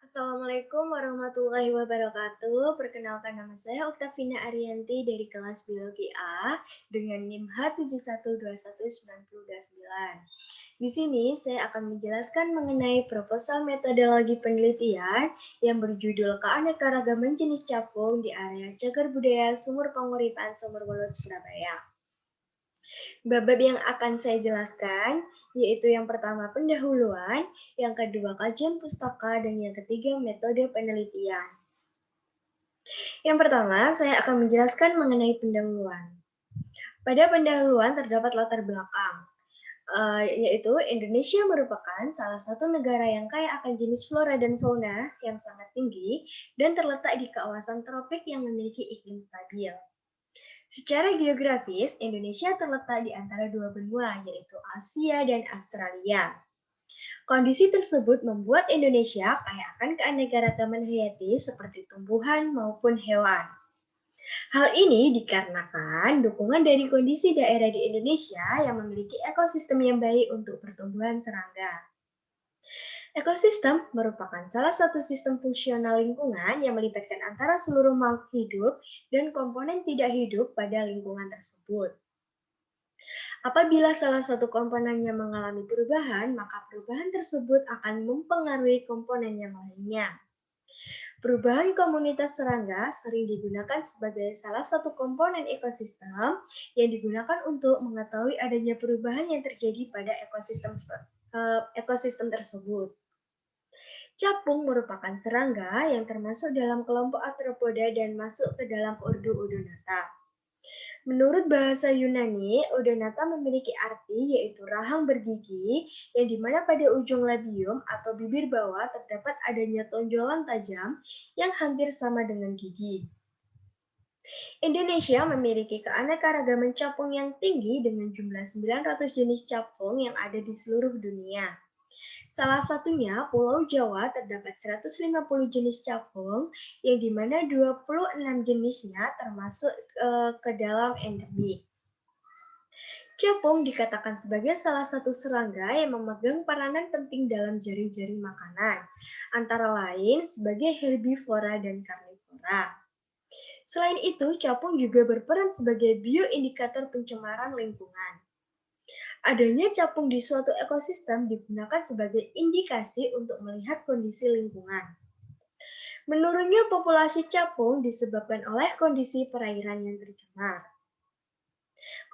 Assalamualaikum warahmatullahi wabarakatuh. Perkenalkan nama saya Oktavina Ariyanti dari kelas Biologi A dengan NIM H71219029. Di sini saya akan menjelaskan mengenai proposal metodologi penelitian yang berjudul Keanekaragaman Jenis Capung di Area Cagar Budaya Sumur Panguripan Sumur Wulut Surabaya. Bab yang akan saya jelaskan yaitu yang pertama pendahuluan, yang kedua kajian pustaka, dan yang ketiga metode penelitian. Yang pertama, saya akan menjelaskan mengenai pendahuluan. Pada pendahuluan terdapat latar belakang, yaitu Indonesia merupakan salah satu negara yang kaya akan jenis flora dan fauna yang sangat tinggi dan terletak di kawasan tropik yang memiliki iklim stabil. Secara geografis, Indonesia terletak di antara dua benua, yaitu Asia dan Australia. Kondisi tersebut membuat Indonesia kaya akan keanekaragaman hayati seperti tumbuhan maupun hewan. Hal ini dikarenakan dukungan dari kondisi daerah di Indonesia yang memiliki ekosistem yang baik untuk pertumbuhan serangga. Ekosistem merupakan salah satu sistem fungsional lingkungan yang melibatkan antara seluruh makhluk hidup dan komponen tidak hidup pada lingkungan tersebut. Apabila salah satu komponennya mengalami perubahan, maka perubahan tersebut akan mempengaruhi komponen yang lainnya. Perubahan komunitas serangga sering digunakan sebagai salah satu komponen ekosistem yang digunakan untuk mengetahui adanya perubahan yang terjadi pada ekosistem tersebut. Capung merupakan serangga yang termasuk dalam kelompok arthropoda dan masuk ke dalam ordo Odonata. Menurut bahasa Yunani, Odonata memiliki arti yaitu rahang bergigi yang dimana pada ujung labium atau bibir bawah terdapat adanya tonjolan tajam yang hampir sama dengan gigi. Indonesia memiliki keanekaragaman capung yang tinggi dengan jumlah 900 jenis capung yang ada di seluruh dunia. Salah satunya, Pulau Jawa terdapat 150 jenis capung, yang dimana 26 jenisnya termasuk ke dalam endemik. Capung dikatakan sebagai salah satu serangga yang memegang peranan penting dalam jaring-jaring makanan, antara lain sebagai herbivora dan karnivora. Selain itu, capung juga berperan sebagai bioindikator pencemaran lingkungan. Adanya capung di suatu ekosistem digunakan sebagai indikasi untuk melihat kondisi lingkungan. Menurunnya populasi capung disebabkan oleh kondisi perairan yang tercemar.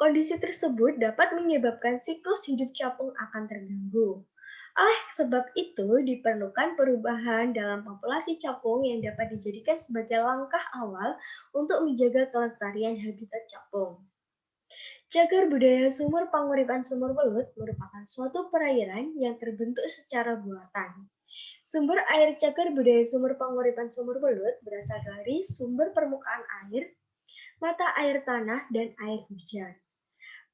Kondisi tersebut dapat menyebabkan siklus hidup capung akan terganggu. Oleh sebab itu, diperlukan perubahan dalam populasi capung yang dapat dijadikan sebagai langkah awal untuk menjaga kelestarian habitat capung. Cagar budaya Sumur Panguripan Sumur Welut merupakan suatu perairan yang terbentuk secara buatan. Sumber air cagar budaya Sumur Panguripan Sumur Welut berasal dari sumber permukaan air, mata air tanah, dan air hujan.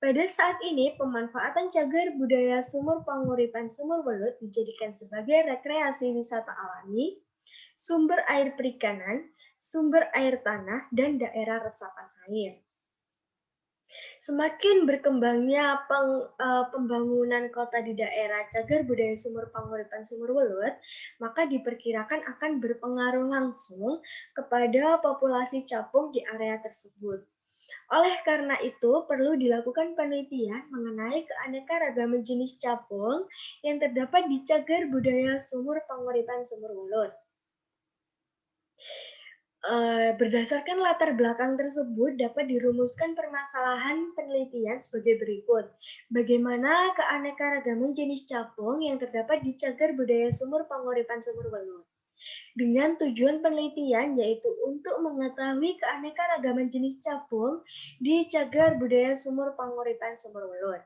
Pada saat ini, pemanfaatan cagar budaya Sumur Panguripan Sumur Welut dijadikan sebagai rekreasi wisata alami, sumber air perikanan, sumber air tanah, dan daerah resapan air. Semakin berkembangnya pembangunan kota di daerah cagar budaya Sumur Panguripan Sumur Welut, maka diperkirakan akan berpengaruh langsung kepada populasi capung di area tersebut. Oleh karena itu, perlu dilakukan penelitian mengenai keanekaragaman jenis capung yang terdapat di cagar budaya Sumur Panguripan Sumur Welut. Berdasarkan latar belakang tersebut dapat dirumuskan permasalahan penelitian sebagai berikut. Bagaimana keanekaragaman jenis capung yang terdapat di cagar budaya Sumur Panguripan Sumur Welut? Dengan tujuan penelitian yaitu untuk mengetahui keanekaragaman jenis capung di cagar budaya Sumur Panguripan Sumur Welut.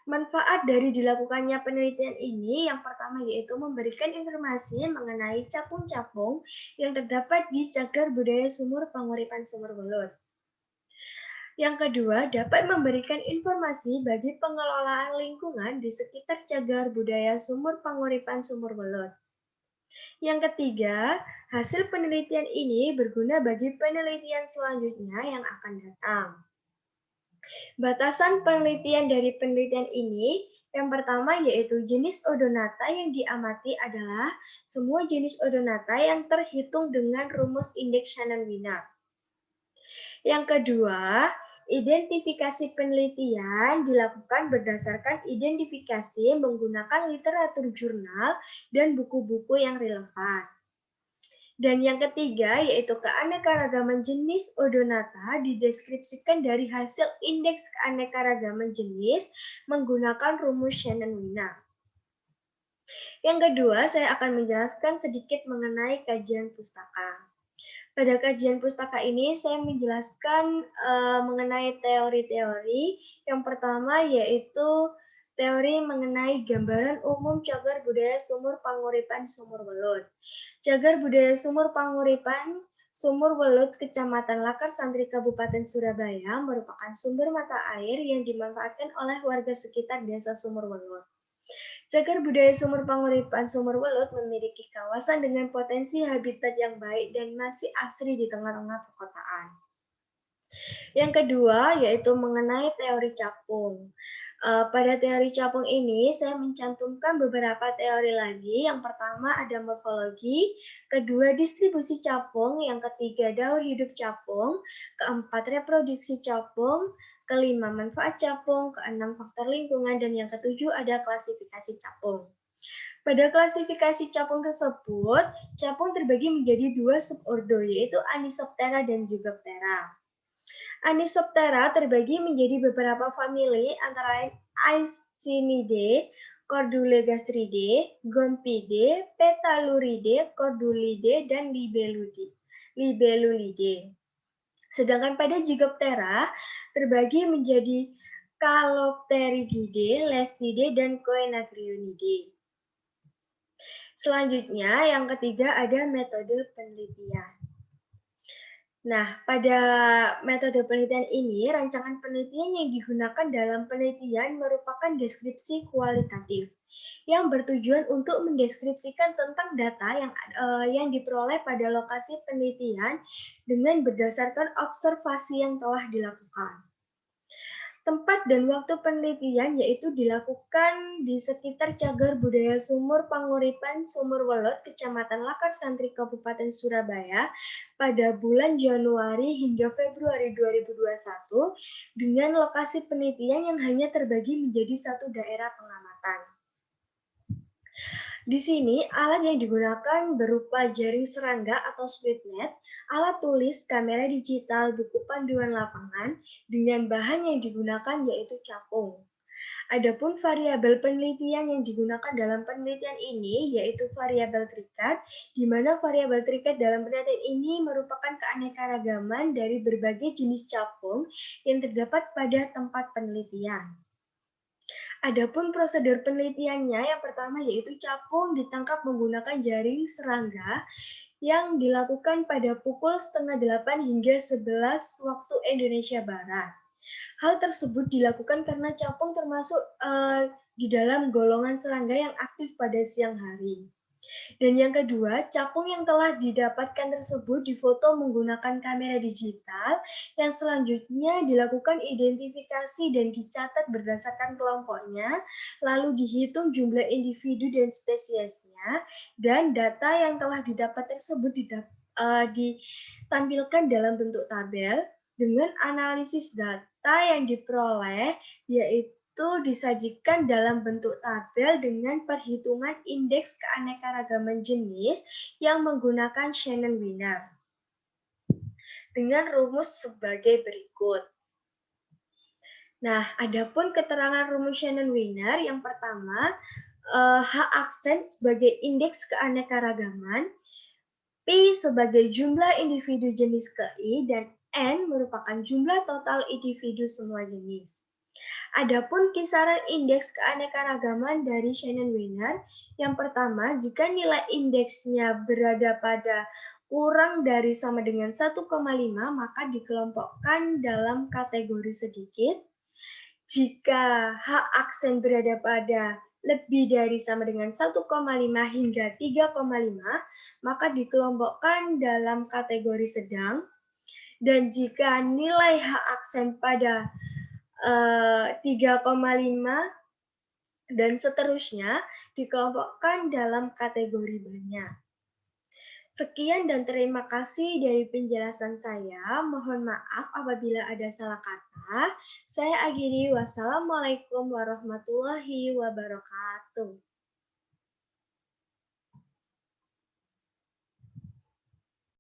Manfaat dari dilakukannya penelitian ini yang pertama yaitu memberikan informasi mengenai capung-capung yang terdapat di cagar budaya Sumur Panguripan Sumur Welut. Yang kedua, dapat memberikan informasi bagi pengelolaan lingkungan di sekitar cagar budaya Sumur Panguripan Sumur Welut. Yang ketiga, hasil penelitian ini berguna bagi penelitian selanjutnya yang akan datang. Batasan penelitian dari penelitian ini Yang pertama yaitu jenis Odonata yang diamati adalah semua jenis Odonata yang terhitung dengan rumus indeks Shannon-Wiener. Yang kedua, identifikasi penelitian dilakukan berdasarkan identifikasi menggunakan literatur jurnal dan buku-buku yang relevan. Dan yang ketiga, yaitu keanekaragaman jenis Odonata dideskripsikan dari hasil indeks keanekaragaman jenis menggunakan rumus Shannon-Wiener. Yang kedua, saya akan menjelaskan sedikit mengenai kajian pustaka. Pada kajian pustaka ini, saya menjelaskan mengenai teori-teori. Yang pertama yaitu teori mengenai gambaran umum cagar budaya sumur panguripan Sumur Welut. Cagar budaya sumur panguripan Sumur Welut, Kecamatan Lakar Santri, Kabupaten Surabaya, merupakan sumber mata air yang dimanfaatkan oleh warga sekitar desa Sumur Welut. Cagar budaya sumur panguripan Sumur Welut memiliki kawasan dengan potensi habitat yang baik dan masih asri di tengah-tengah perkotaan. Yang kedua yaitu mengenai teori capung. Pada teori capung ini saya mencantumkan beberapa teori lagi. Yang pertama ada morfologi, kedua distribusi capung, yang ketiga daur hidup capung, keempat reproduksi capung, kelima manfaat capung, keenam faktor lingkungan, dan yang ketujuh ada klasifikasi capung. Pada klasifikasi capung tersebut, capung terbagi menjadi dua subordo, yaitu Anisoptera dan Zygoptera. Anisoptera terbagi menjadi beberapa famili antara lain Aeschynidae, Cordulegastridae, Gomphidae, Petaluridae, Cordulidae, dan Libellulidae. Sedangkan pada Zygoptera terbagi menjadi Calopterigidae, Lestidae, dan Coenagrionidae. Selanjutnya, yang ketiga ada metode penelitian. Nah, pada metode penelitian ini, rancangan penelitian yang digunakan dalam penelitian merupakan deskripsi kualitatif yang bertujuan untuk mendeskripsikan tentang data yang diperoleh pada lokasi penelitian dengan berdasarkan observasi yang telah dilakukan. Tempat dan waktu penelitian yaitu dilakukan di sekitar cagar budaya Sumur Panguripan Sumur Welut, Kecamatan Lakar Santri, Kabupaten Surabaya pada bulan Januari hingga Februari 2021 dengan lokasi penelitian yang hanya terbagi menjadi satu daerah pengamatan. Di sini, alat yang digunakan berupa jaring serangga atau SwitNet, alat tulis, kamera digital, buku panduan lapangan, dengan bahan yang digunakan yaitu capung. Adapun variabel penelitian yang digunakan dalam penelitian ini yaitu variabel terikat, di mana variabel terikat dalam penelitian ini merupakan keanekaragaman dari berbagai jenis capung yang terdapat pada tempat penelitian. Adapun prosedur penelitiannya yang pertama yaitu capung ditangkap menggunakan jaring serangga yang dilakukan pada pukul 7:30 hingga 11 waktu Indonesia Barat. Hal tersebut dilakukan karena capung termasuk di dalam golongan serangga yang aktif pada siang hari. Dan yang kedua, capung yang telah didapatkan tersebut difoto menggunakan kamera digital yang selanjutnya dilakukan identifikasi dan dicatat berdasarkan kelompoknya, lalu dihitung jumlah individu dan spesiesnya, dan data yang telah didapat tersebut ditampilkan dalam bentuk tabel dengan analisis data yang diperoleh, yaitu disajikan dalam bentuk tabel dengan perhitungan indeks keanekaragaman jenis yang menggunakan Shannon-Wiener dengan rumus sebagai berikut. Nah, adapun keterangan rumus Shannon-Wiener yang pertama, H aksen sebagai indeks keanekaragaman, P sebagai jumlah individu jenis KI, dan N merupakan jumlah total individu semua jenis. Adapun kisaran indeks keanekaragaman dari Shannon-Wiener, yang pertama, jika nilai indeksnya berada pada kurang dari sama dengan 1,5, maka dikelompokkan dalam kategori sedikit. Jika H aksen berada pada lebih dari sama dengan 1,5 hingga 3,5, maka dikelompokkan dalam kategori sedang. Dan jika nilai H aksen pada 3,5 dan seterusnya dikelompokkan dalam kategori banyak. Sekian dan terima kasih dari penjelasan saya. Mohon maaf apabila ada salah kata. Saya akhiri. Wassalamualaikum warahmatullahi wabarakatuh.